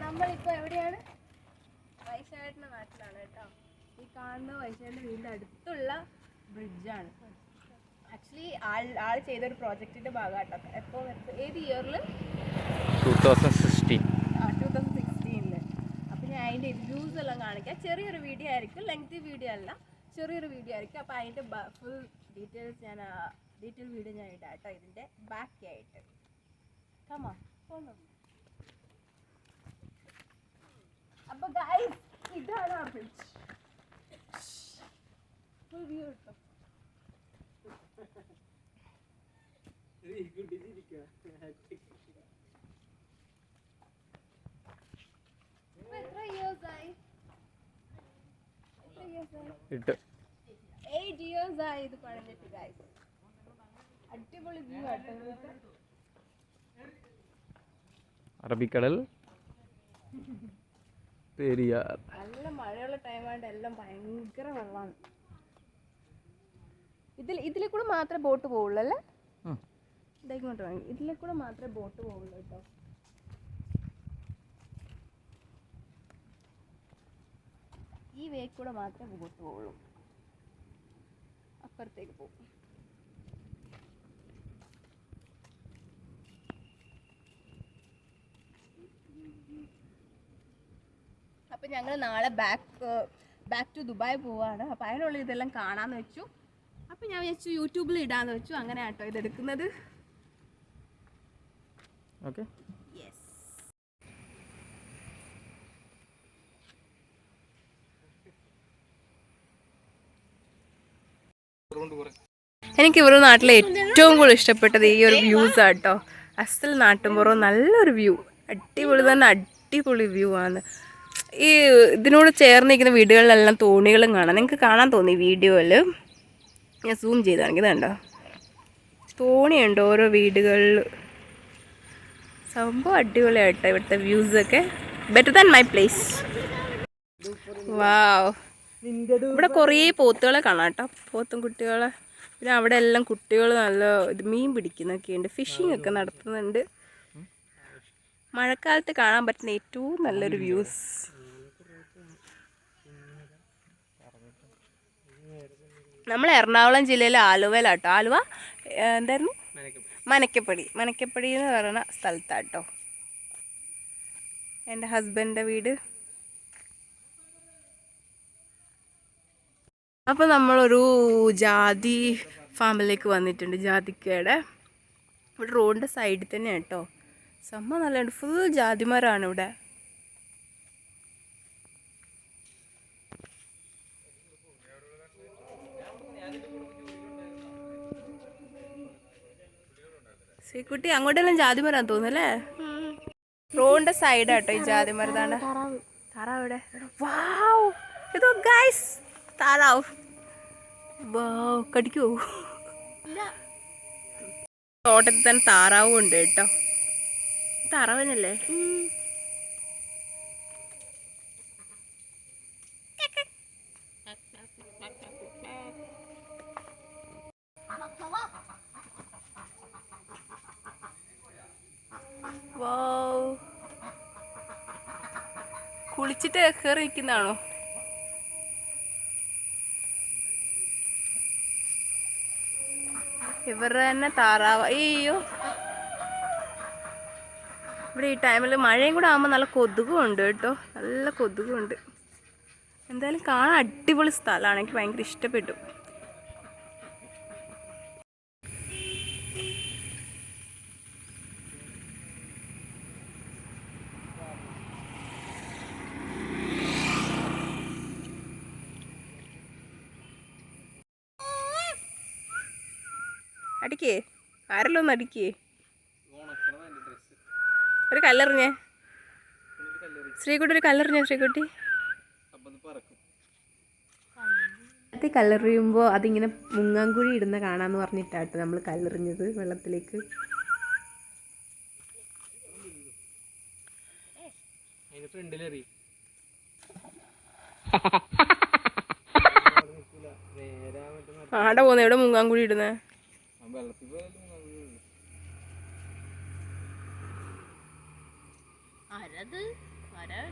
നമ്മളിപ്പോ എവിടെയാണ്? വൈശാഖിന്റെ നാട്ടിലാണ് കേട്ടോ. ഈ കാണുന്ന വൈശാഖിന്റെ വീടിന്റെ അടുത്തുള്ള ബ്രിഡ്ജാണ്. ആക്ച്വലി ആൾ ചെയ്തൊരു പ്രോജക്റ്റിന്റെ ഭാഗമാട്ടോ. എപ്പോ ഏത് ഇയറിൽ? 2016. 2016. അപ്പൊ ഞാൻ അതിന്റെ വ്യൂസ് എല്ലാം കാണിക്കാം. ചെറിയൊരു വീഡിയോ ആയിരിക്കും, ലെങ്തി വീഡിയോ അല്ല, ചെറിയൊരു വീഡിയോ ആയിരിക്കും. അപ്പൊ അതിന്റെ ഫുൾ ഡീറ്റെയിൽസ് ഡീറ്റെയിൽ വീഡിയോ ഞാൻ ഇടാം കേട്ടോ, ഇതിന്റെ ബാക്കി ആയിട്ട്. അപ്പൊ ഗൈസ്, ഇതാണ് ആ ബ്രിഡ്ജ്. ഫുൾ വ്യൂ കിട്ടും. എത്ര ഇയേഴ്സ് ആയി? 8 years ആയി ഇത് പണിഞ്ഞിട്ട് ഗൈസ്. അടിപൊളി വ്യൂ ആട്ടോ. അറബിക്കടൽ, പെരിയാർ. നല്ല മഴയുള്ള ടൈമായിട്ട് എല്ലാം ഭയങ്കര വെള്ളമാണ്. ഇതിലെ കൂടെ മാത്രമേ ബോട്ട് പോവുള്ളൂ അല്ലേ? ഇതേക്കോട്ട് വാങ്ങി. ഇതിലെ കൂടെ മാത്രമേ ബോട്ട് പോവുള്ളൂ കേട്ടോ. ഈ വേ കൂടെ മാത്രമേ ബോട്ട് പോവുള്ളൂ. അപ്പുറത്തേക്ക് പോകും. അപ്പം ഞങ്ങൾ നാളെ ബാക്ക് ടു ദുബായ് പോവാണ്. അപ്പം അതിനുള്ള ഇതെല്ലാം കാണാമെന്ന് വെച്ചു. അപ്പം ഞാൻ വിചാരിച്ചു യൂട്യൂബിൽ ഇടാന്ന് വെച്ചു. അങ്ങനെ ആട്ടോ ഇതെടുക്കുന്നത്. ഓക്കെ. യെസ്. എനിക്ക് ഇവരുടെ നാട്ടിലെ ഏറ്റവും കൂടുതൽ ഇഷ്ടപ്പെട്ടത് ഈ ഒരു വ്യൂസ് ആട്ടോ. അസൽ നാട്ടുമ്പുറം, നല്ലൊരു വ്യൂ, അടിപൊളി തന്നെ, അടിപൊളി വ്യൂ ആണ്. ഈ ഇതിനോട് ചേർന്നിരിക്കുന്ന വീടുകളിലെല്ലാം തോണികളും കാണാം. നിങ്ങൾക്ക് കാണാൻ തോന്നി വീഡിയോയിൽ. ഞാൻ സൂം ചെയ്താണെങ്കിൽ ഇതുണ്ടോ, തോണിയുണ്ട് ഓരോ വീടുകളിൽ. സംഭവം അടിപൊളിയായിട്ടോ ഇവിടുത്തെ വ്യൂസൊക്കെ. Better than my place. Wow. ഇവിടെ കുറേ പോത്തുകളെ കാണാം കേട്ടോ, പോത്തും കുട്ടികളെ. പിന്നെ അവിടെ എല്ലാം കുട്ടികൾ നല്ല മീൻ പിടിക്കുന്നൊക്കെ ഉണ്ട്, ഫിഷിംഗ് ഒക്കെ നടത്തുന്നുണ്ട്. മഴക്കാലത്ത് കാണാൻ പറ്റുന്ന ഏറ്റവും നല്ലൊരു വ്യൂസ്. നമ്മൾ എറണാകുളം ജില്ലയിലെ ആലുവയിലാട്ടോ. ആലുവ എന്തായിരുന്നു? മനക്കപ്പടി എന്ന് പറയുന്ന സ്ഥലത്താട്ടോ എൻ്റെ ഹസ്ബൻഡിൻ്റെ വീട്. അപ്പോൾ നമ്മളൊരു ജാതി ഫാമിലേക്ക് വന്നിട്ടുണ്ട്, ജാതിക്കയുടെ. ഇവിടെ റോഡിൻ്റെ സൈഡിൽ തന്നെ കേട്ടോ. സംഭവം നല്ലതുണ്ട്, ഫുൾ ജാതിമരമാണ് ഇവിടെ. ശ്രീകുട്ടി, അങ്ങോട്ടെല്ലാം ജാതിമരം തോന്നുന്നല്ലേ? റോഡിന്റെ സൈഡാട്ടോ ഈ ജാതിമരത്താണ്ട്. താറാവ് ഇവിടെ. വാവ്, ഇതോ ഗൈസ്, താറാവ്. വാവ്, കടിക്കോ? തോട്ടത്തിൽ തന്നെ താറാവും ഉണ്ട് കേട്ടോ. താറാവനല്ലേ? വാവ്, കുളിച്ചിട്ട് കയറി നിൽക്കുന്നതാണോ? ഇവരുടെ തന്നെ താറാവ്. അയ്യോ, ഇവിടെ ഈ ടൈമിൽ മഴയും കൂടെ ആകുമ്പോൾ നല്ല കൊതുകും ഉണ്ട് കേട്ടോ, നല്ല കൊതുകുണ്ട്. എന്തായാലും കാണാൻ അടിപൊളി സ്ഥലമാണ്, എനിക്ക് ഭയങ്കര ഇഷ്ടപ്പെട്ടു. അടിക്കേ, ആരെല്ലാം ഒന്ന് അടിക്കേ. ഒരു കല്ലെറിഞ്ഞേ ശ്രീകുട്ടി, ഒരു കല്ലെറിഞ്ഞേ ശ്രീകുട്ടി. കല്ലെറിയുമ്പോൾ അതിങ്ങനെ മുങ്ങാങ്കുഴി ഇടുന്ന കാണാന്ന് പറഞ്ഞിട്ടാട്ടോ നമ്മൾ കല്ലെറിഞ്ഞത് വെള്ളത്തിലേക്ക്. ആടെ പോന്നെ, എവിടെ മുങ്ങാങ്കുഴി ഇടുന്നേ? ആരത് ആരാ